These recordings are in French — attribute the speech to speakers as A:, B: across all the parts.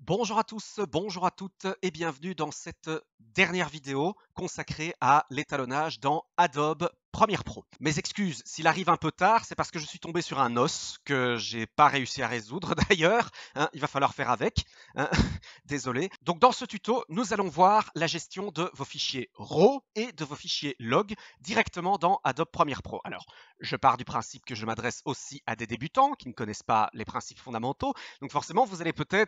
A: Bonjour à tous, bonjour à toutes et bienvenue dans cette dernière vidéo consacrée à l'étalonnage dans Adobe Premiere Pro. Mes excuses, s'il arrive un peu tard, c'est parce que je suis tombé sur un os que j'ai pas réussi à résoudre d'ailleurs, il va falloir faire avec, hein, désolé. Donc dans ce tuto, nous allons voir la gestion de vos fichiers RAW et de vos fichiers log directement dans Adobe Premiere Pro. Alors, je pars du principe que je m'adresse aussi à des débutants qui ne connaissent pas les principes fondamentaux, donc forcément,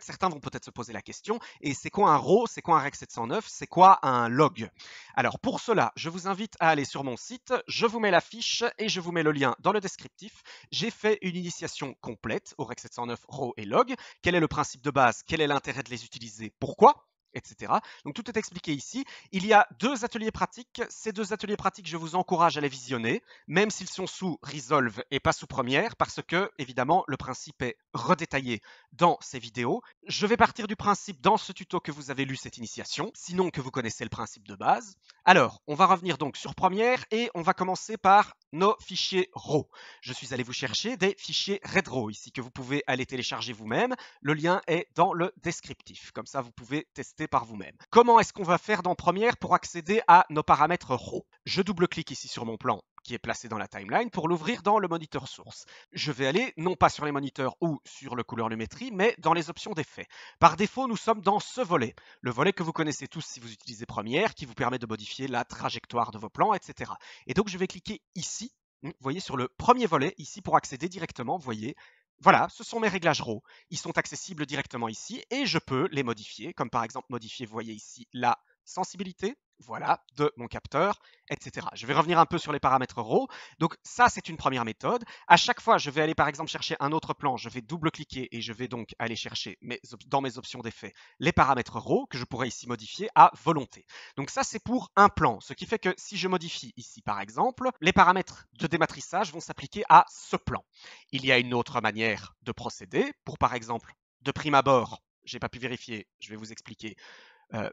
A: certains vont peut-être se poser la question, et c'est quoi un RAW, c'est quoi un Rec 709, c'est quoi un log? Alors pour cela, je vous invite à aller sur mon site, je vous mets la fiche et je vous mets le lien dans le descriptif. J'ai fait une initiation complète au Rec 709 RAW et log. Quel est le principe de base? Quel est l'intérêt de les utiliser? Pourquoi? Etc. Donc tout est expliqué ici. Il y a deux ateliers pratiques. Ces deux ateliers pratiques, je vous encourage à les visionner, même s'ils sont sous Resolve et pas sous Premiere, parce que, évidemment, le principe est redétaillé dans ces vidéos. Je vais partir du principe dans ce tuto que vous avez lu cette initiation, sinon que vous connaissez le principe de base. Alors, on va revenir donc sur Premiere et on va commencer par nos fichiers RAW. Je suis allé vous chercher des fichiers RedRAW ici que vous pouvez aller télécharger vous-même. Le lien est dans le descriptif, comme ça vous pouvez tester par vous-même. Comment est-ce qu'on va faire dans Premiere pour accéder à nos paramètres RAW? Je double-clique ici sur mon plan qui est placé dans la timeline pour l'ouvrir dans le moniteur source. Je vais aller non pas sur les moniteurs ou sur le couleur lumétrie, mais dans les options d'effet. Par défaut, nous sommes dans ce volet, le volet que vous connaissez tous si vous utilisez Premiere, qui vous permet de modifier la trajectoire de vos plans, etc. Et donc je vais cliquer ici, vous voyez, sur le premier volet, ici pour accéder directement, vous voyez, voilà, ce sont mes réglages RAW. Ils sont accessibles directement ici et je peux les modifier, comme par exemple modifier, vous voyez ici, la sensibilité, voilà, de mon capteur, etc. Je vais revenir un peu sur les paramètres RAW. Donc ça, c'est une première méthode. À chaque fois, je vais aller par exemple chercher un autre plan, je vais double-cliquer et je vais donc aller chercher dans mes options d'effet les paramètres RAW que je pourrais ici modifier à volonté. Donc ça, c'est pour un plan, ce qui fait que si je modifie ici par exemple, les paramètres de dématrissage vont s'appliquer à ce plan. Il y a une autre manière de procéder pour par exemple, de prime abord, j'ai pas pu vérifier, je vais vous expliquer,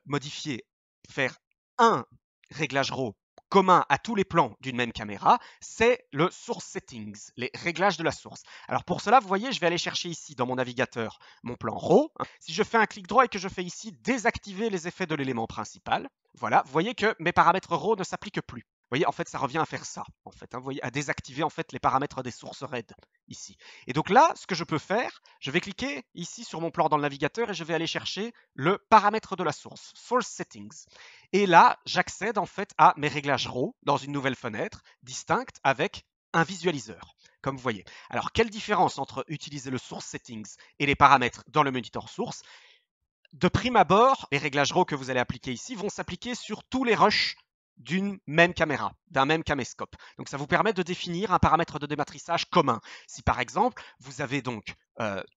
A: modifier, faire un réglage RAW commun à tous les plans d'une même caméra, c'est le Source Settings, les réglages de la source. Alors pour cela, vous voyez, je vais aller chercher ici dans mon navigateur mon plan RAW. Si je fais un clic droit et que je fais ici désactiver les effets de l'élément principal, voilà, vous voyez que mes paramètres RAW ne s'appliquent plus. Vous voyez, en fait, ça revient à faire ça, en fait, vous voyez, à désactiver en fait les paramètres des sources RED ici. Et donc là, ce que je peux faire, je vais cliquer ici sur mon plan dans le navigateur et je vais aller chercher le paramètre de la source, Source Settings. Et là, j'accède en fait à mes réglages RAW dans une nouvelle fenêtre distincte avec un visualiseur, comme vous voyez. Alors, quelle différence entre utiliser le Source Settings et les paramètres dans le monitor source? De prime abord, les réglages RAW que vous allez appliquer ici vont s'appliquer sur tous les rushs d'une même caméra, d'un même caméscope. Donc ça vous permet de définir un paramètre de dématrissage commun. Si par exemple, vous avez donc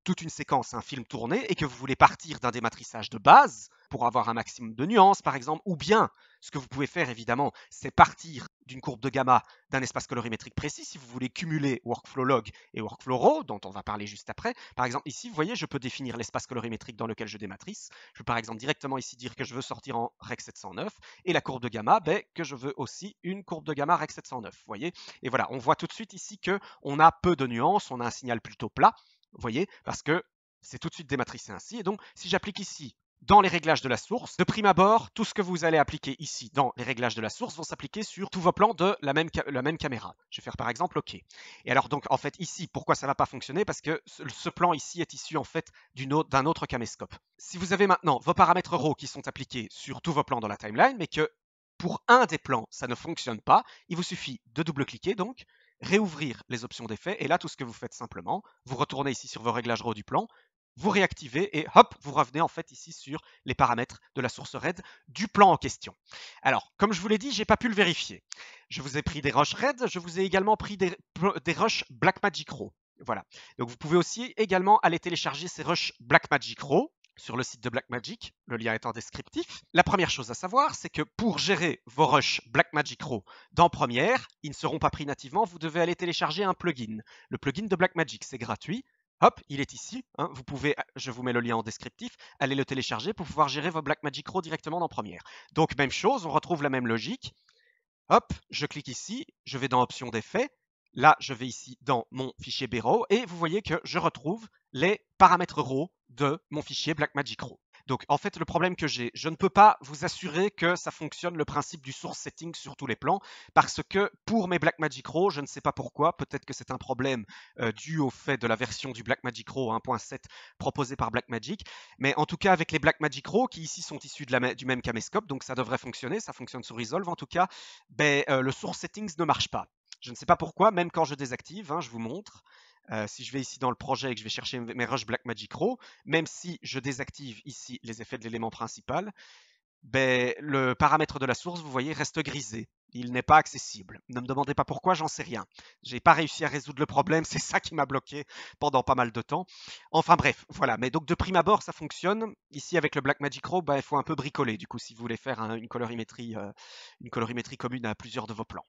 A: toute une séquence, un film tourné, et que vous voulez partir d'un dématrissage de base pour avoir un maximum de nuances, par exemple, ou bien, ce que vous pouvez faire évidemment, c'est partir d'une courbe de gamma d'un espace colorimétrique précis si vous voulez cumuler Workflow Log et Workflow RAW, dont on va parler juste après. Par exemple, ici, vous voyez, je peux définir l'espace colorimétrique dans lequel je dématrisse. Je peux par exemple directement ici dire que je veux sortir en Rec 709 et la courbe de gamma, que je veux aussi une courbe de gamma Rec 709, vous voyez. Et voilà, on voit tout de suite ici qu'on a peu de nuances, on a un signal plutôt plat, vous voyez, parce que c'est tout de suite dématricé ainsi. Et donc, si j'applique ici dans les réglages de la source, de prime abord, tout ce que vous allez appliquer ici dans les réglages de la source vont s'appliquer sur tous vos plans de la même caméra. Je vais faire par exemple OK. Et alors donc en fait ici, pourquoi ça ne va pas fonctionner? Parce que ce plan ici est issu en fait d'un autre caméscope. Si vous avez maintenant vos paramètres RAW qui sont appliqués sur tous vos plans dans la timeline, mais que pour un des plans ça ne fonctionne pas, il vous suffit de double-cliquer donc, réouvrir les options d'effet, et là tout ce que vous faites simplement, vous retournez ici sur vos réglages RAW du plan, vous réactivez et hop, vous revenez en fait ici sur les paramètres de la source RED du plan en question. Alors, comme je vous l'ai dit, j'ai pas pu le vérifier. Je vous ai pris des rushs RED, je vous ai également pris des rushs Blackmagic RAW. Voilà. Donc vous pouvez aussi également aller télécharger ces rushs Blackmagic RAW sur le site de Blackmagic, le lien est en descriptif. La première chose à savoir, c'est que pour gérer vos rushs Blackmagic RAW dans Premiere, ils ne seront pas pris nativement, vous devez aller télécharger un plugin. Le plugin de Blackmagic, c'est gratuit. Hop, il est ici. Vous pouvez, je vous mets le lien en descriptif, allez le télécharger pour pouvoir gérer vos Blackmagic RAW directement dans Premiere. Donc même chose, on retrouve la même logique. Hop, je clique ici, je vais dans Options d'effets. Là, je vais ici dans mon fichier BRAW et vous voyez que je retrouve les paramètres RAW de mon fichier Blackmagic Raw. Donc en fait, le problème que j'ai, je ne peux pas vous assurer que ça fonctionne le principe du source setting sur tous les plans parce que pour mes Blackmagic Raw, je ne sais pas pourquoi, peut-être que c'est un problème dû au fait de la version du Blackmagic Raw 1.7 proposée par Blackmagic, mais en tout cas avec les Blackmagic Raw qui ici sont issus du même caméscope, donc ça devrait fonctionner, ça fonctionne sur Resolve en tout cas, le source settings ne marche pas. Je ne sais pas pourquoi, même quand je désactive, hein, je vous montre. Si je vais ici dans le projet et que je vais chercher mes Rush Blackmagic Raw, même si je désactive ici les effets de l'élément principal, le paramètre de la source, vous voyez, reste grisé. Il n'est pas accessible. Ne me demandez pas pourquoi, j'en sais rien. J'ai pas réussi à résoudre le problème, c'est ça qui m'a bloqué pendant pas mal de temps. Enfin bref, voilà. Mais donc de prime abord, ça fonctionne. Ici avec le Blackmagic Raw, il faut un peu bricoler. Du coup, si vous voulez faire une colorimétrie commune à plusieurs de vos plans.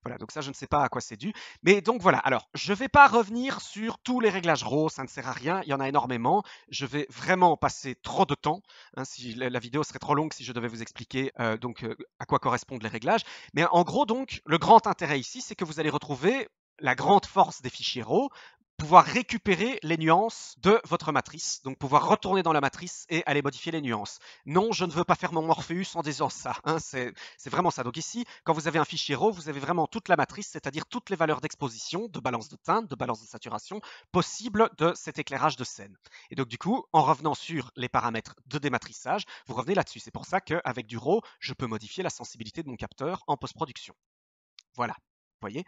A: Voilà, donc ça, je ne sais pas à quoi c'est dû. Mais donc voilà, alors, je ne vais pas revenir sur tous les réglages RAW, ça ne sert à rien, il y en a énormément. Je vais vraiment passer trop de temps. Si la vidéo serait trop longue si je devais vous expliquer à quoi correspondent les réglages. Mais en gros, donc, le grand intérêt ici, c'est que vous allez retrouver la grande force des fichiers RAW, pouvoir récupérer les nuances de votre matrice, donc pouvoir retourner dans la matrice et aller modifier les nuances. Non, je ne veux pas faire mon Morpheus en disant ça, hein, c'est vraiment ça. Donc ici, quand vous avez un fichier RAW, vous avez vraiment toute la matrice, c'est-à-dire toutes les valeurs d'exposition, de balance de teinte, de balance de saturation possibles de cet éclairage de scène. Et donc du coup, en revenant sur les paramètres de dématrissage, vous revenez là-dessus. C'est pour ça qu'avec du RAW, je peux modifier la sensibilité de mon capteur en post-production. Voilà, vous voyez,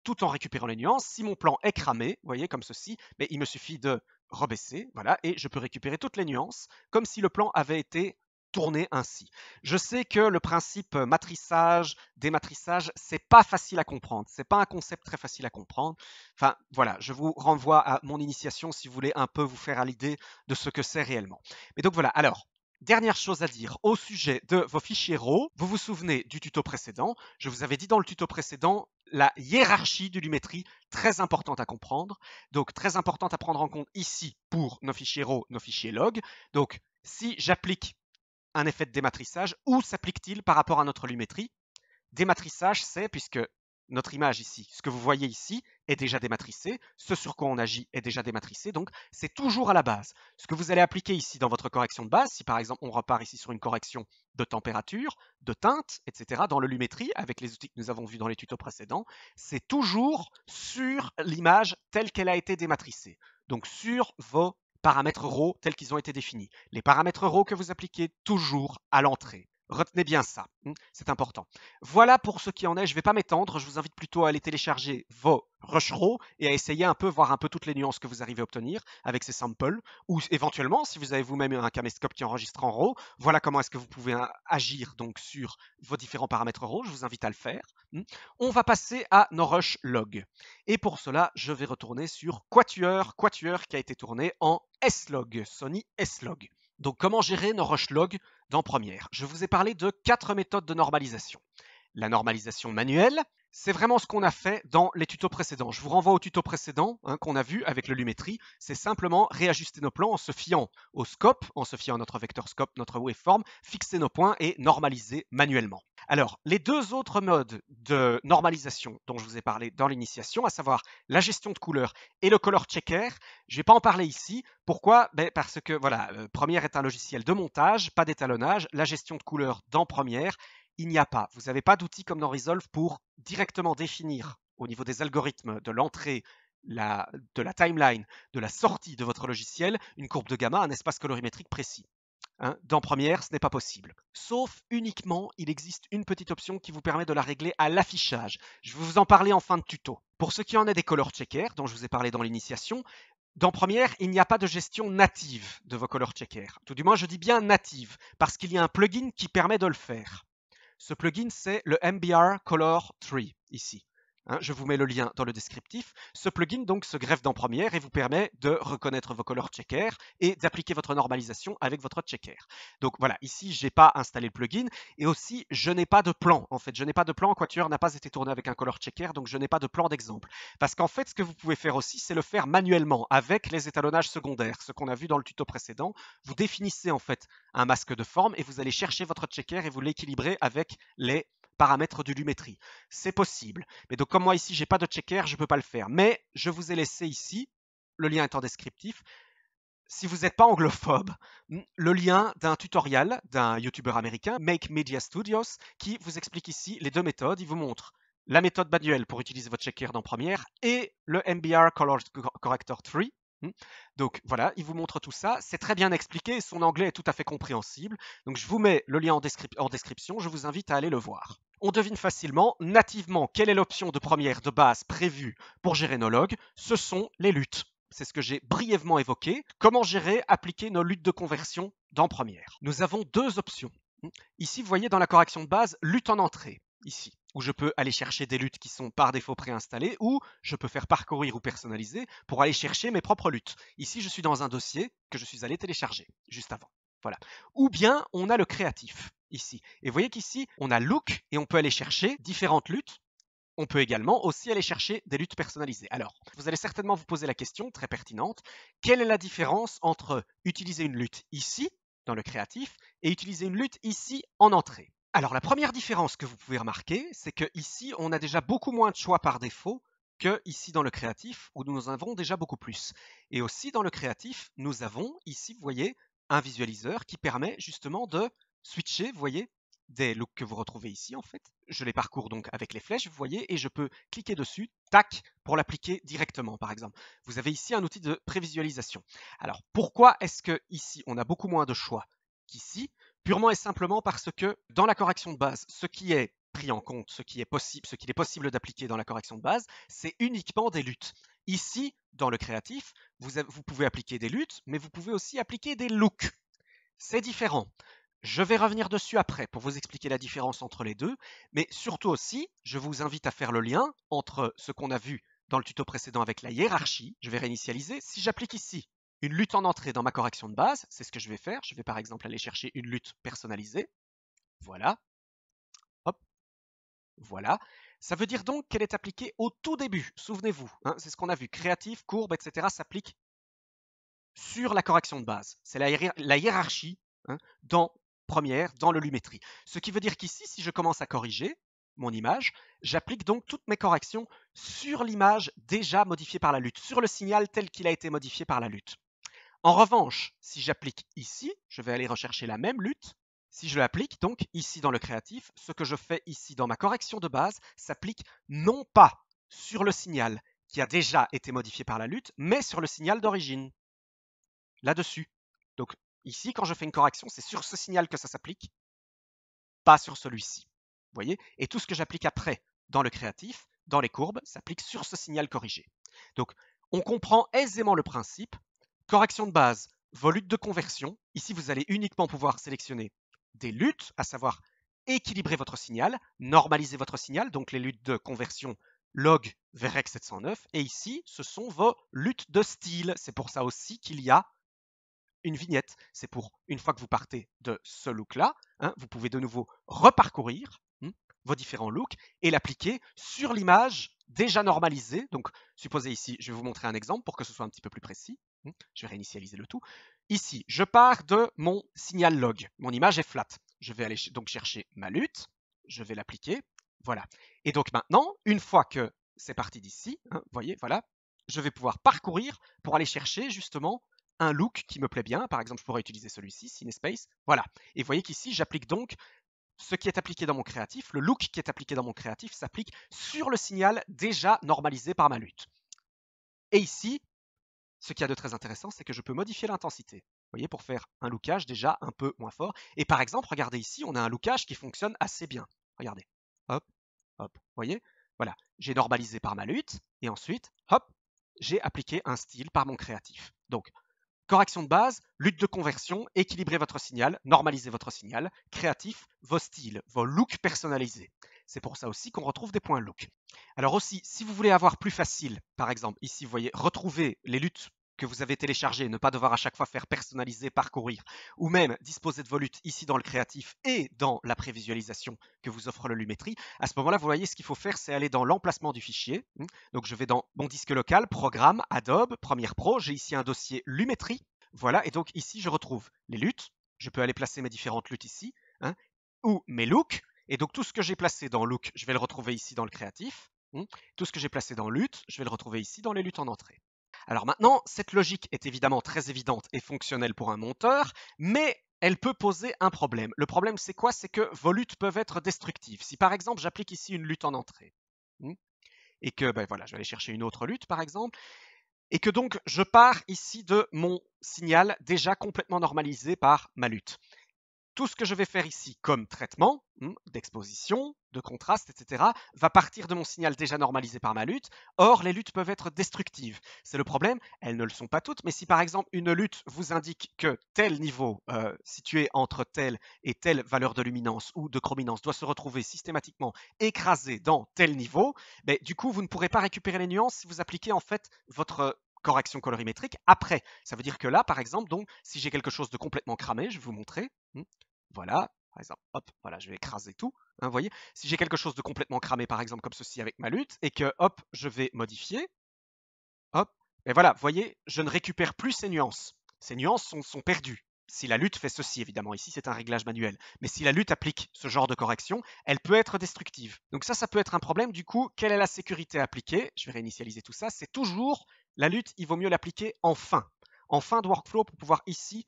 A: tout en récupérant les nuances. Si mon plan est cramé, vous voyez, comme ceci, mais il me suffit de rebaisser, voilà, et je peux récupérer toutes les nuances, comme si le plan avait été tourné ainsi. Je sais que le principe matrissage, dématrissage, c'est pas facile à comprendre. C'est pas un concept très facile à comprendre. Enfin, voilà, je vous renvoie à mon initiation si vous voulez un peu vous faire à l'idée de ce que c'est réellement. Mais donc voilà, alors, dernière chose à dire au sujet de vos fichiers RAW. Vous vous souvenez du tuto précédent. Je vous avais dit dans le tuto précédent la hiérarchie de Lumetri, très importante à comprendre. Donc, très importante à prendre en compte ici pour nos fichiers RAW, nos fichiers log. Donc, si j'applique un effet de dématrissage, où s'applique-t-il par rapport à notre Lumetri? Dématrissage, c'est, puisque notre image ici, ce que vous voyez ici, est déjà dématrissé, ce sur quoi on agit est déjà dématrissé, donc c'est toujours à la base. Ce que vous allez appliquer ici dans votre correction de base, si par exemple on repart ici sur une correction de température, de teinte, etc., dans le Lumetri, avec les outils que nous avons vus dans les tutos précédents, c'est toujours sur l'image telle qu'elle a été dématrissée, donc sur vos paramètres RAW tels qu'ils ont été définis. Les paramètres RAW que vous appliquez toujours à l'entrée. Retenez bien ça, c'est important. Voilà pour ce qui en est, je ne vais pas m'étendre, je vous invite plutôt à aller télécharger vos Rush RAW et à essayer voir un peu toutes les nuances que vous arrivez à obtenir avec ces samples, ou éventuellement, si vous avez vous-même un caméscope qui enregistre en RAW, voilà comment est-ce que vous pouvez agir donc sur vos différents paramètres RAW, je vous invite à le faire. On va passer à nos Rush Log. Et pour cela, je vais retourner sur Quatuor qui a été tourné en S-Log, Sony S-Log. Donc comment gérer nos Rush Log dans Premiere? Je vous ai parlé de 4 méthodes de normalisation. La normalisation manuelle, c'est vraiment ce qu'on a fait dans les tutos précédents. Je vous renvoie au tuto précédent qu'on a vu avec le Lumetri. C'est simplement réajuster nos plans en se fiant au scope, en se fiant à notre vecteur scope, notre waveform, fixer nos points et normaliser manuellement. Alors, les deux autres modes de normalisation dont je vous ai parlé dans l'initiation, à savoir la gestion de couleurs et le color checker, je ne vais pas en parler ici. Pourquoi? Parce que voilà, Premiere est un logiciel de montage, pas d'étalonnage. La gestion de couleurs dans Premiere, il n'y a pas. Vous n'avez pas d'outil comme dans Resolve pour directement définir au niveau des algorithmes de l'entrée, de la timeline, de la sortie de votre logiciel, une courbe de gamma, un espace colorimétrique précis. Dans Premiere, ce n'est pas possible. Sauf uniquement, il existe une petite option qui vous permet de la régler à l'affichage. Je vais vous en parler en fin de tuto. Pour ce qui en est des color checkers, dont je vous ai parlé dans l'initiation, dans Premiere, il n'y a pas de gestion native de vos color checkers. Tout du moins, je dis bien native, parce qu'il y a un plugin qui permet de le faire. Ce plugin, c'est le MBR Color 3, ici. Je vous mets le lien dans le descriptif. Ce plugin donc se greffe dans Premiere et vous permet de reconnaître vos color checkers et d'appliquer votre normalisation avec votre checker. Donc voilà, ici, je n'ai pas installé le plugin et aussi, je n'ai pas de plan. En fait, je n'ai pas de plan. Quatuor n'a pas été tourné avec un color checker, donc je n'ai pas de plan d'exemple. Parce qu'en fait, ce que vous pouvez faire aussi, c'est le faire manuellement avec les étalonnages secondaires. Ce qu'on a vu dans le tuto précédent, vous définissez en fait un masque de forme et vous allez chercher votre checker et vous l'équilibrez avec les paramètres du Lumetri. C'est possible. Mais donc comme moi ici, j'ai pas de checker, je peux pas le faire. Mais je vous ai laissé ici, le lien est en descriptif, si vous n'êtes pas anglophobe, le lien d'un tutoriel d'un YouTuber américain, Make Media Studios, qui vous explique ici les deux méthodes. Il vous montre la méthode manuelle pour utiliser votre checker dans Premiere et le MBR Color Corrector 3. Donc voilà, il vous montre tout ça. C'est très bien expliqué et son anglais est tout à fait compréhensible. Donc je vous mets le lien en description. Je vous invite à aller le voir. On devine facilement, nativement, quelle est l'option de Premiere de base prévue pour gérer nos logs. Ce sont les luttes. C'est ce que j'ai brièvement évoqué. Comment gérer, appliquer nos luttes de conversion dans Premiere. Nous avons deux options. Ici, vous voyez dans la correction de base, lutte en entrée, ici, où je peux aller chercher des luttes qui sont par défaut préinstallées, ou je peux faire parcourir ou personnaliser pour aller chercher mes propres luttes. Ici, je suis dans un dossier que je suis allé télécharger juste avant. Voilà. Ou bien, on a le créatif, ici. Et vous voyez qu'ici, on a look et on peut aller chercher différentes luttes. On peut également aussi aller chercher des luttes personnalisées. Alors, vous allez certainement vous poser la question, très pertinente, quelle est la différence entre utiliser une lutte ici, dans le créatif, et utiliser une lutte ici, en entrée? Alors, la première différence que vous pouvez remarquer, c'est que ici, on a déjà beaucoup moins de choix par défaut que ici dans le créatif, où nous en avons déjà beaucoup plus. Et aussi dans le créatif, nous avons ici, vous voyez, un visualiseur qui permet justement de switcher, vous voyez, des looks que vous retrouvez ici en fait. Je les parcours donc avec les flèches, vous voyez, et je peux cliquer dessus, tac, pour l'appliquer directement par exemple. Vous avez ici un outil de prévisualisation. Alors pourquoi est-ce que ici on a beaucoup moins de choix qu'ici? Purement et simplement parce que dans la correction de base, ce qui est pris en compte, ce qu'il est possible d'appliquer dans la correction de base, c'est uniquement des luttes. Ici, dans le créatif, vous pouvez appliquer des luttes, mais vous pouvez aussi appliquer des looks. C'est différent. Je vais revenir dessus après pour vous expliquer la différence entre les deux, mais surtout aussi, je vous invite à faire le lien entre ce qu'on a vu dans le tuto précédent avec la hiérarchie. Je vais réinitialiser. Si j'applique ici une lutte en entrée dans ma correction de base, c'est ce que je vais faire. Je vais par exemple aller chercher une lutte personnalisée. Voilà. Hop. Voilà. Ça veut dire donc qu'elle est appliquée au tout début. Souvenez-vous, hein, c'est ce qu'on a vu. Créatif, courbe, etc. s'applique sur la correction de base. C'est la hiérarchie hein, dans Premiere, dans le Lumetri. Ce qui veut dire qu'ici, si je commence à corriger mon image, j'applique donc toutes mes corrections sur l'image déjà modifiée par la lutte, sur le signal tel qu'il a été modifié par la lutte. En revanche, si j'applique ici, je vais aller rechercher la même lutte. Si je l'applique donc ici dans le créatif, ce que je fais ici dans ma correction de base s'applique non pas sur le signal qui a déjà été modifié par la lutte, mais sur le signal d'origine, là-dessus. Donc ici, quand je fais une correction, c'est sur ce signal que ça s'applique, pas sur celui-ci. Vous voyez? Et tout ce que j'applique après dans le créatif, dans les courbes, s'applique sur ce signal corrigé. Donc, on comprend aisément le principe. Correction de base, vos luttes de conversion. Ici, vous allez uniquement pouvoir sélectionner des luttes, à savoir équilibrer votre signal, normaliser votre signal, donc les luttes de conversion log vers rec 709. Et ici, ce sont vos luttes de style. C'est pour ça aussi qu'il y a une vignette. C'est pour, une fois que vous partez de ce look-là, hein, vous pouvez de nouveau reparcourir vos différents looks et l'appliquer sur l'image déjà normalisée. Donc, supposez ici, je vais vous montrer un exemple pour que ce soit un petit peu plus précis. Je vais réinitialiser le tout. Ici, je pars de mon signal log. Mon image est flat. Je vais aller donc chercher ma lutte. Je vais l'appliquer. Voilà. Et donc maintenant, une fois que c'est parti d'ici, vous voyez, voilà, je vais pouvoir parcourir pour aller chercher justement un look qui me plaît bien. Par exemple, je pourrais utiliser celui-ci, CineSpace. Voilà. Et vous voyez qu'ici, j'applique donc ce qui est appliqué dans mon créatif. Le look qui est appliqué dans mon créatif s'applique sur le signal déjà normalisé par ma lutte. Et ici, ce qu'il y a de très intéressant, c'est que je peux modifier l'intensité. Vous voyez, pour faire un lookage déjà un peu moins fort. Et par exemple, regardez ici, on a un lookage qui fonctionne assez bien. Regardez. Hop, hop. Vous voyez? Voilà. J'ai normalisé par ma lutte. Et ensuite, hop, j'ai appliqué un style par mon créatif. Donc, correction de base, lutte de conversion, équilibrez votre signal, normalisez votre signal, créatif, vos styles, vos looks personnalisés. C'est pour ça aussi qu'on retrouve des points look. Alors aussi, si vous voulez avoir plus facile, par exemple, ici, vous voyez, retrouver les luttes que vous avez téléchargées, ne pas devoir à chaque fois faire personnaliser, parcourir, ou même disposer de vos luttes ici dans le créatif et dans la prévisualisation que vous offre le Lumetri, à ce moment-là, vous voyez, ce qu'il faut faire, c'est aller dans l'emplacement du fichier. Donc, je vais dans mon disque local, Programme, Adobe, Premiere Pro. J'ai ici un dossier Lumetri. Voilà, et donc ici, je retrouve les luttes. Je peux aller placer mes différentes luttes ici, ou mes looks. Et donc tout ce que j'ai placé dans look, je vais le retrouver ici dans le créatif. Tout ce que j'ai placé dans lutte, je vais le retrouver ici dans les luttes en entrée. Alors maintenant, cette logique est évidemment très évidente et fonctionnelle pour un monteur, mais elle peut poser un problème. Le problème, c'est quoi? C'est que vos luttes peuvent être destructives. Si par exemple, j'applique ici une lutte en entrée, et que ben voilà, je vais aller chercher une autre lutte par exemple, et que donc je pars ici de mon signal déjà complètement normalisé par ma lutte. Tout ce que je vais faire ici comme traitement, d'exposition, de contraste, etc., va partir de mon signal déjà normalisé par ma lutte. Or, les luttes peuvent être destructives. C'est le problème, elles ne le sont pas toutes, mais si par exemple une lutte vous indique que tel niveau situé entre telle et telle valeur de luminance ou de chrominance doit se retrouver systématiquement écrasé dans tel niveau, ben, du coup, vous ne pourrez pas récupérer les nuances si vous appliquez en fait votre correction colorimétrique après. Ça veut dire que là, par exemple, donc, si j'ai quelque chose de complètement cramé, je vais vous montrer. Voilà, par exemple, hop, voilà, je vais écraser tout. Vous voyez, si j'ai quelque chose de complètement cramé, par exemple, comme ceci avec ma lutte, et que, hop, je vais modifier, hop, et voilà, vous voyez, je ne récupère plus ces nuances. Ces nuances sont perdues. Si la lutte fait ceci, évidemment, ici c'est un réglage manuel, mais si la lutte applique ce genre de correction, elle peut être destructive. Donc ça peut être un problème. Du coup, quelle est la sécurité appliquée? Je vais réinitialiser tout ça. C'est toujours la lutte, il vaut mieux l'appliquer en fin de workflow pour pouvoir ici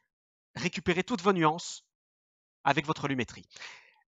A: récupérer toutes vos nuances avec votre lumétrie.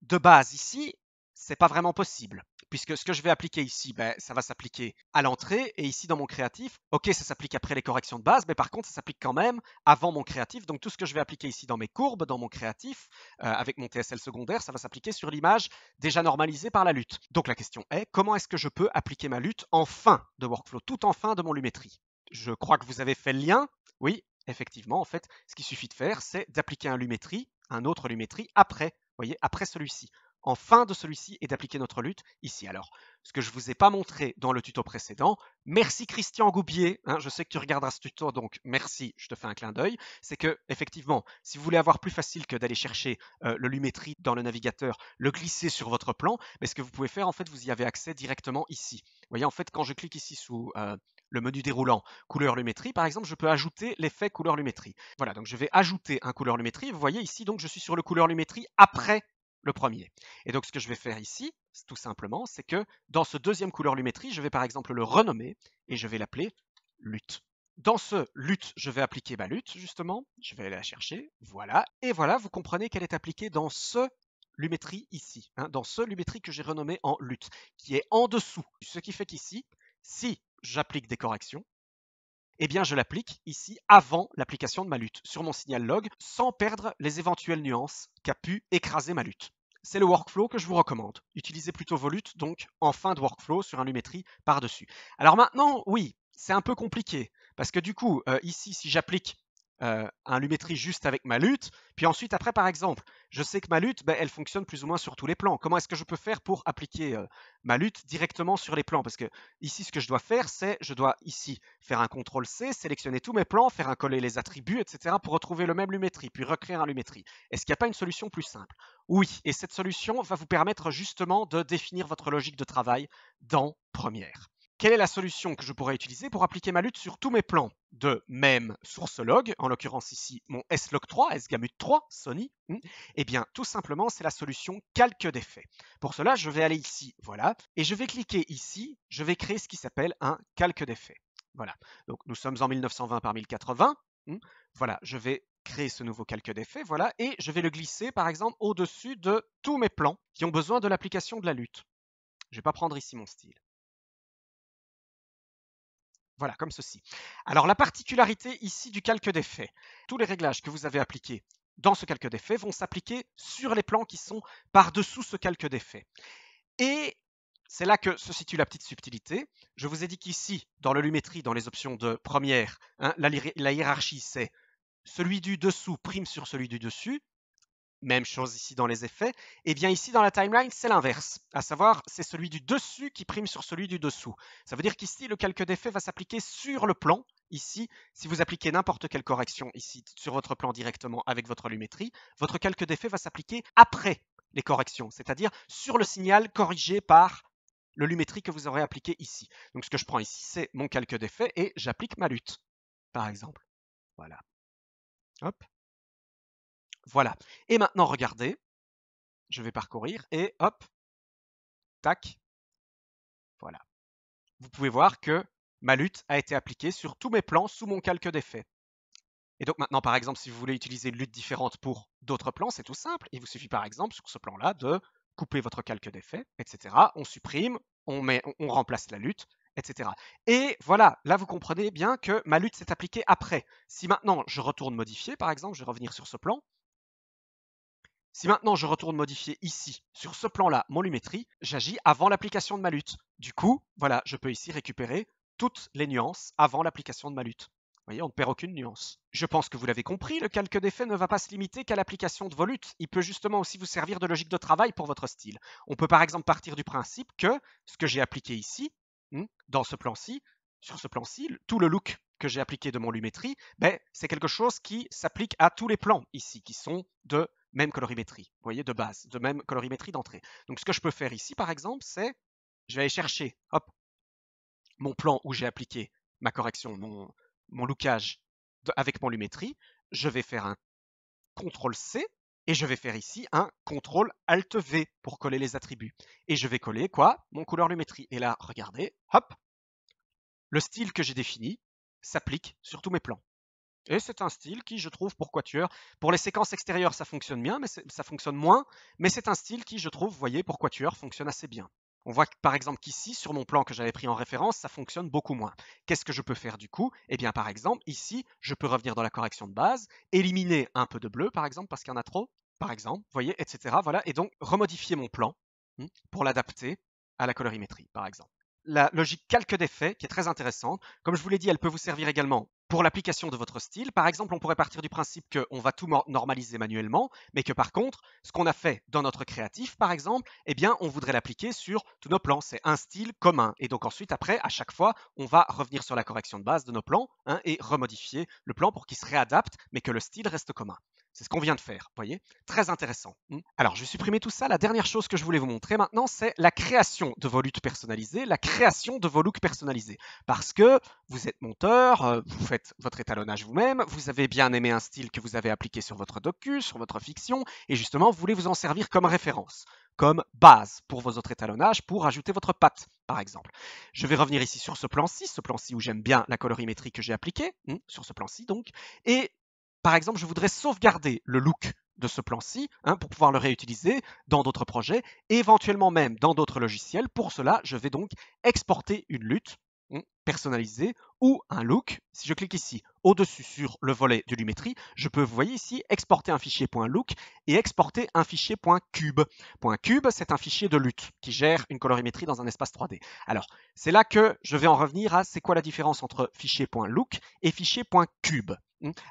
A: De base, ici, c'est pas vraiment possible, puisque ce que je vais appliquer ici, ben, ça va s'appliquer à l'entrée, et ici dans mon créatif, ok, ça s'applique après les corrections de base, mais par contre, ça s'applique quand même avant mon créatif. Donc tout ce que je vais appliquer ici dans mes courbes, dans mon créatif, avec mon TSL secondaire, ça va s'appliquer sur l'image déjà normalisée par la lutte. Donc la question est, comment est-ce que je peux appliquer ma lutte en fin de workflow, tout en fin de mon lumétrie? Je crois que vous avez fait le lien. Oui, effectivement, en fait, ce qu'il suffit de faire, c'est d'appliquer un autre lumétrie après, voyez, après celui-ci, en fin de celui-ci, et d'appliquer notre lutte ici. Alors, ce que je ne vous ai pas montré dans le tuto précédent, merci Christian Goubier, je sais que tu regarderas ce tuto, donc merci, je te fais un clin d'œil, c'est que effectivement, si vous voulez avoir plus facile que d'aller chercher le lumétrie dans le navigateur, le glisser sur votre plan, mais ce que vous pouvez faire, en fait, vous y avez accès directement ici. Vous voyez, en fait, quand je clique ici sous le menu déroulant couleur lumétrie, par exemple, je peux ajouter l'effet couleur lumétrie. Voilà, donc je vais ajouter un couleur lumétrie. Vous voyez ici, donc je suis sur le couleur lumétrie après le premier. Et donc ce que je vais faire ici, tout simplement, c'est que dans ce deuxième couleur lumétrie, je vais par exemple le renommer et je vais l'appeler lutte. Dans ce lutte, je vais appliquer ma lutte, justement. Je vais aller la chercher. Voilà. Et voilà, vous comprenez qu'elle est appliquée dans ce lumétrie ici, dans ce lumétrie que j'ai renommé en lutte, qui est en dessous. Ce qui fait qu'ici, si j'applique des corrections, eh bien je l'applique ici avant l'application de ma lutte sur mon signal log sans perdre les éventuelles nuances qu'a pu écraser ma lutte. C'est le workflow que je vous recommande. Utilisez plutôt vos luttes donc en fin de workflow sur un lumétrie par-dessus. Alors maintenant, oui, c'est un peu compliqué parce que du coup, ici, si j'applique un lumétrie juste avec ma lutte, puis ensuite après par exemple, je sais que ma lutte, elle fonctionne plus ou moins sur tous les plans. Comment est-ce que je peux faire pour appliquer ma lutte directement sur les plans? Parce que ici, ce que je dois faire, c'est je dois ici faire un CTRL-C, sélectionner tous mes plans, faire un coller les attributs, etc. pour retrouver le même lumétrie, puis recréer un lumétrie. Est-ce qu'il n'y a pas une solution plus simple? Oui, et cette solution va vous permettre justement de définir votre logique de travail dans Première. Quelle est la solution que je pourrais utiliser pour appliquer ma lutte sur tous mes plans de même source log, en l'occurrence ici mon slog3, sgamut3, Sony? Eh bien, tout simplement, c'est la solution calque d'effet. Pour cela, je vais aller ici, voilà, et je vais cliquer ici, je vais créer ce qui s'appelle un calque d'effet. Voilà, donc nous sommes en 1920 par 1080. Voilà, je vais créer ce nouveau calque d'effet, voilà, et je vais le glisser, par exemple, au-dessus de tous mes plans qui ont besoin de l'application de la lutte. Je ne vais pas prendre ici mon style. Voilà, comme ceci. Alors la particularité ici du calque d'effet, tous les réglages que vous avez appliqués dans ce calque d'effet vont s'appliquer sur les plans qui sont par-dessous ce calque d'effet. Et c'est là que se situe la petite subtilité. Je vous ai dit qu'ici, dans le lumétrie, dans les options de Première, la hiérarchie, c'est celui du dessous prime sur celui du dessus. Même chose ici dans les effets. Et bien ici dans la timeline, c'est l'inverse. À savoir, c'est celui du dessus qui prime sur celui du dessous. Ça veut dire qu'ici, le calque d'effet va s'appliquer sur le plan. Ici, si vous appliquez n'importe quelle correction ici sur votre plan directement avec votre lumétrie, votre calque d'effet va s'appliquer après les corrections, c'est-à-dire sur le signal corrigé par le lumétrie que vous aurez appliqué ici. Donc ce que je prends ici, c'est mon calque d'effet et j'applique ma lutte, par exemple. Voilà. Hop. Voilà. Et maintenant, regardez. je vais parcourir et hop, tac, voilà. Vous pouvez voir que ma lutte a été appliquée sur tous mes plans sous mon calque d'effet. Et donc maintenant, par exemple, si vous voulez utiliser une lutte différente pour d'autres plans, c'est tout simple. Il vous suffit par exemple sur ce plan-là de couper votre calque d'effet, etc. On supprime, on remplace la lutte, etc. Et voilà, là vous comprenez bien que ma lutte s'est appliquée après. Si maintenant je retourne modifier, par exemple, je vais revenir sur ce plan. Si maintenant je retourne modifier ici, sur ce plan-là, mon lumétrie, j'agis avant l'application de ma lutte. Du coup, voilà, je peux ici récupérer toutes les nuances avant l'application de ma lutte. Vous voyez, on ne perd aucune nuance. Je pense que vous l'avez compris, le calque d'effet ne va pas se limiter qu'à l'application de vos luttes. Il peut justement aussi vous servir de logique de travail pour votre style. On peut par exemple partir du principe que ce que j'ai appliqué ici, dans ce plan-ci, sur ce plan-ci, tout le look que j'ai appliqué de mon lumétrie, ben, c'est quelque chose qui s'applique à tous les plans ici, qui sont de même colorimétrie, vous voyez, de base, de même colorimétrie d'entrée. Donc ce que je peux faire ici, par exemple, c'est, je vais aller chercher, hop, mon plan où j'ai appliqué ma correction, mon lookage avec mon lumétrie, je vais faire un CTRL-C, et je vais faire ici un CTRL-ALT-V pour coller les attributs. Et je vais coller quoi? Mon couleur lumétrie. Et là, regardez, hop, le style que j'ai défini s'applique sur tous mes plans. Et c'est un style qui, je trouve, pour Quatuor, pour les séquences extérieures, ça fonctionne bien, mais ça fonctionne moins. Mais c'est un style qui, je trouve, vous voyez, pour Quatuor, fonctionne assez bien. On voit par exemple qu'ici, sur mon plan que j'avais pris en référence, ça fonctionne beaucoup moins. Qu'est-ce que je peux faire du coup? Eh bien, par exemple, ici, je peux revenir dans la correction de base, éliminer un peu de bleu, par exemple, parce qu'il y en a trop, par exemple, vous voyez, etc. Voilà, et donc remodifier mon plan pour l'adapter à la colorimétrie, par exemple. La logique calque d'effet, qui est très intéressante, comme je vous l'ai dit, elle peut vous servir également pour l'application de votre style. Par exemple, on pourrait partir du principe qu'on va tout normaliser manuellement, mais que par contre, ce qu'on a fait dans notre créatif, par exemple, eh bien, on voudrait l'appliquer sur tous nos plans. C'est un style commun. Et donc ensuite, après, à chaque fois, on va revenir sur la correction de base de nos plans et remodifier le plan pour qu'il se réadapte, mais que le style reste commun. C'est ce qu'on vient de faire, vous voyez? Très intéressant. Alors, je vais supprimer tout ça. La dernière chose que je voulais vous montrer maintenant, c'est la création de vos luttes personnalisées, la création de vos looks personnalisés. Parce que vous êtes monteur, vous faites votre étalonnage vous-même, vous avez bien aimé un style que vous avez appliqué sur votre docu, sur votre fiction, et justement, vous voulez vous en servir comme référence, comme base pour vos autres étalonnages, pour ajouter votre patte, par exemple. Je vais revenir ici sur ce plan-ci où j'aime bien la colorimétrie que j'ai appliquée, sur ce plan-ci donc, et par exemple, je voudrais sauvegarder le look de ce plan-ci pour pouvoir le réutiliser dans d'autres projets, et éventuellement même dans d'autres logiciels. Pour cela, je vais donc exporter une lutte personnalisée ou un look. Si je clique ici au-dessus sur le volet de Lumetri, je peux, vous voyez ici, exporter un fichier .look et exporter un fichier .cube. .cube, c'est un fichier de lutte qui gère une colorimétrie dans un espace 3D. Alors, c'est là que je vais en revenir à c'est quoi la différence entre fichier .look et fichier .cube.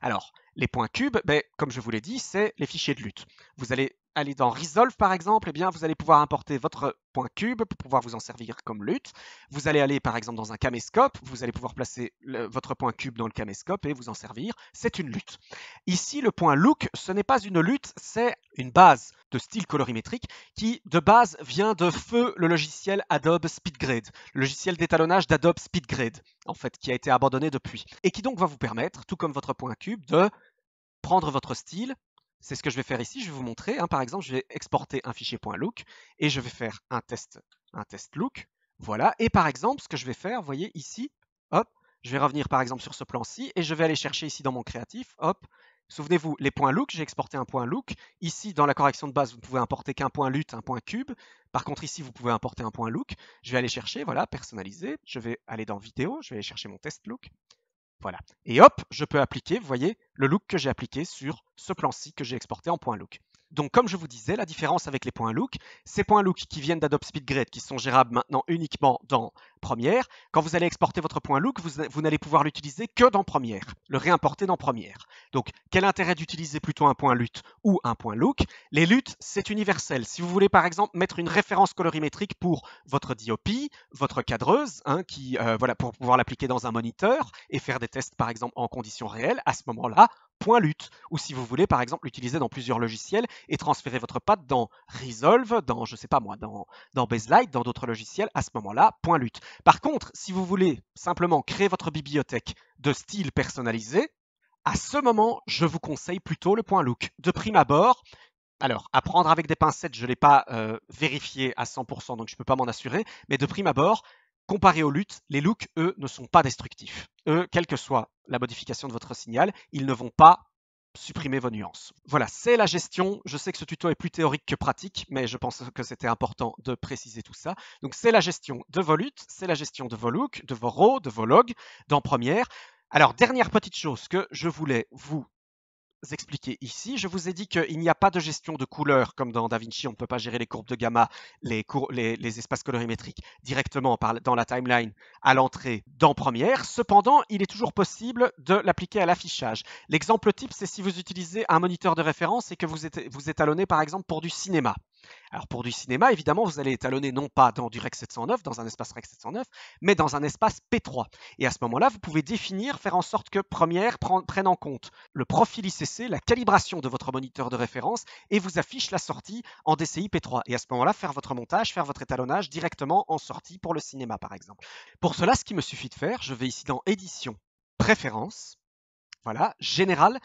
A: Alors, les points cubes, comme je vous l'ai dit, c'est les fichiers de lutte. Vous allez aller dans Resolve, par exemple, eh bien, vous allez pouvoir importer votre point cube pour pouvoir vous en servir comme lutte. Vous allez aller, par exemple, dans un caméscope, vous allez pouvoir placer votre point cube dans le caméscope et vous en servir. C'est une lutte. Ici, le point look, ce n'est pas une lutte, c'est une base de style colorimétrique qui, de base, vient de feu le logiciel Adobe SpeedGrade, le logiciel d'étalonnage d'Adobe SpeedGrade, en fait, qui a été abandonné depuis, et qui donc va vous permettre, tout comme votre point cube, de prendre votre style. C'est ce que je vais faire ici, je vais vous montrer. Par exemple, je vais exporter un fichier .look et je vais faire un test look. Voilà, et par exemple, ce que je vais faire, vous voyez ici, hop, je vais revenir par exemple sur ce plan-ci et je vais aller chercher ici dans mon créatif, hop, souvenez-vous, les points look, j'ai exporté un point look. Ici, dans la correction de base, vous ne pouvez importer qu'un point lut, un point cube. Par contre, ici, vous pouvez importer un point look. Je vais aller chercher, voilà, personnaliser. Je vais aller dans vidéo, je vais aller chercher mon test look. Voilà. Et hop, je peux appliquer, vous voyez, le look que j'ai appliqué sur ce plan-ci que j'ai exporté en point look. Donc, comme je vous disais, la différence avec les points look, ces points look qui viennent d'Adobe SpeedGrade, qui sont gérables maintenant uniquement dans Premiere, quand vous allez exporter votre point look, vous n'allez pouvoir l'utiliser que dans Premiere, le réimporter dans Premiere. Donc, quel intérêt d'utiliser plutôt un point lut ou un point look? Les luts, c'est universel. Si vous voulez, par exemple, mettre une référence colorimétrique pour votre DOP, votre cadreuse, voilà, pour pouvoir l'appliquer dans un moniteur et faire des tests, par exemple, en conditions réelles, à ce moment-là, point lut. Ou si vous voulez, par exemple, l'utiliser dans plusieurs logiciels et transférer votre patte dans Resolve, dans, je sais pas moi, dans Baselight, dans d'autres logiciels, à ce moment-là, point lut. Par contre, si vous voulez simplement créer votre bibliothèque de style personnalisé, à ce moment, je vous conseille plutôt le point look. De prime abord, Alors, à prendre avec des pincettes, je ne l'ai pas vérifié à 100%, donc je ne peux pas m'en assurer. Mais de prime abord, comparé aux LUT, les looks, eux, ne sont pas destructifs. Eux, quelle que soit la modification de votre signal, ils ne vont pas supprimer vos nuances. Voilà, c'est la gestion. Je sais que ce tuto est plus théorique que pratique, mais je pense que c'était important de préciser tout ça. Donc, c'est la gestion de vos LUT, c'est la gestion de vos looks, de vos rows, de vos logs dans Premiere. Alors, dernière petite chose que je voulais vous expliquer ici. Je vous ai dit qu'il n'y a pas de gestion de couleurs comme dans DaVinci. On ne peut pas gérer les courbes de gamma, les espaces colorimétriques directement dans la timeline à l'entrée dans Premiere. Cependant, il est toujours possible de l'appliquer à l'affichage. L'exemple type, c'est si vous utilisez un moniteur de référence et que vous étalonnez par exemple pour du cinéma. Alors pour du cinéma, évidemment, vous allez étalonner non pas dans du Rec 709, dans un espace Rec 709, mais dans un espace P3. Et à ce moment-là, vous pouvez définir, faire en sorte que Premiere prenne en compte le profil ICC, la calibration de votre moniteur de référence et vous affiche la sortie en DCI P3. Et à ce moment-là, faire votre montage, faire votre étalonnage directement en sortie pour le cinéma, par exemple. Pour cela, ce qu'il me suffit de faire, je vais ici dans Édition, Préférences, voilà, Général.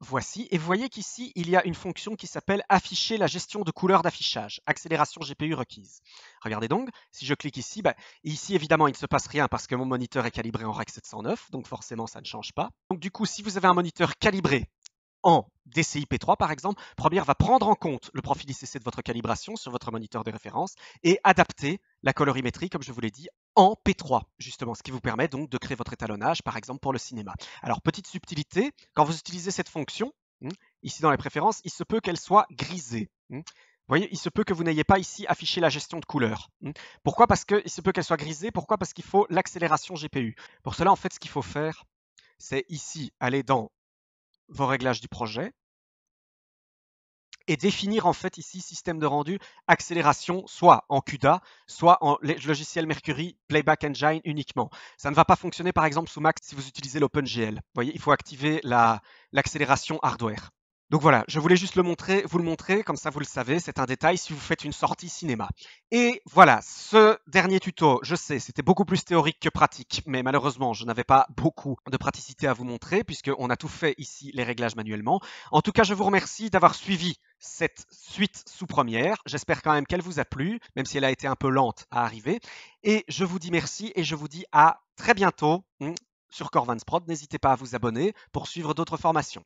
A: Voici, et vous voyez qu'ici, il y a une fonction qui s'appelle afficher la gestion de couleurs d'affichage, accélération GPU requise. Regardez donc, si je clique ici, ici évidemment il ne se passe rien parce que mon moniteur est calibré en Rec 709, donc forcément ça ne change pas. Donc du coup, si vous avez un moniteur calibré en DCI P3 par exemple, Premiere va prendre en compte le profil ICC de votre calibration sur votre moniteur de référence et adapter la colorimétrie, comme je vous l'ai dit, en P3, justement, ce qui vous permet donc de créer votre étalonnage, par exemple, pour le cinéma. Alors, petite subtilité, quand vous utilisez cette fonction, ici dans les préférences, il se peut qu'elle soit grisée. Vous voyez, il se peut que vous n'ayez pas ici affiché la gestion de couleurs. Pourquoi? Parce qu'il se peut qu'elle soit grisée. Pourquoi? Parce qu'il faut l'accélération GPU. Pour cela, en fait, ce qu'il faut faire, c'est ici aller dans vos réglages du projet et définir en fait ici système de rendu accélération soit en CUDA, soit en logiciel Mercury Playback Engine uniquement. Ça ne va pas fonctionner par exemple sous Mac si vous utilisez l'OpenGL. Vous voyez, il faut activer l'accélération hardware. Donc voilà, je voulais juste vous le montrer, comme ça vous le savez, c'est un détail si vous faites une sortie cinéma. Et voilà, ce dernier tuto, je sais, c'était beaucoup plus théorique que pratique, mais malheureusement, je n'avais pas beaucoup de praticité à vous montrer, puisqu'on a tout fait ici, les réglages manuellement. En tout cas, je vous remercie d'avoir suivi cette suite sous Premiere. J'espère quand même qu'elle vous a plu, même si elle a été un peu lente à arriver. Et je vous dis merci et je vous dis à très bientôt sur Corvansprod. N'hésitez pas à vous abonner pour suivre d'autres formations.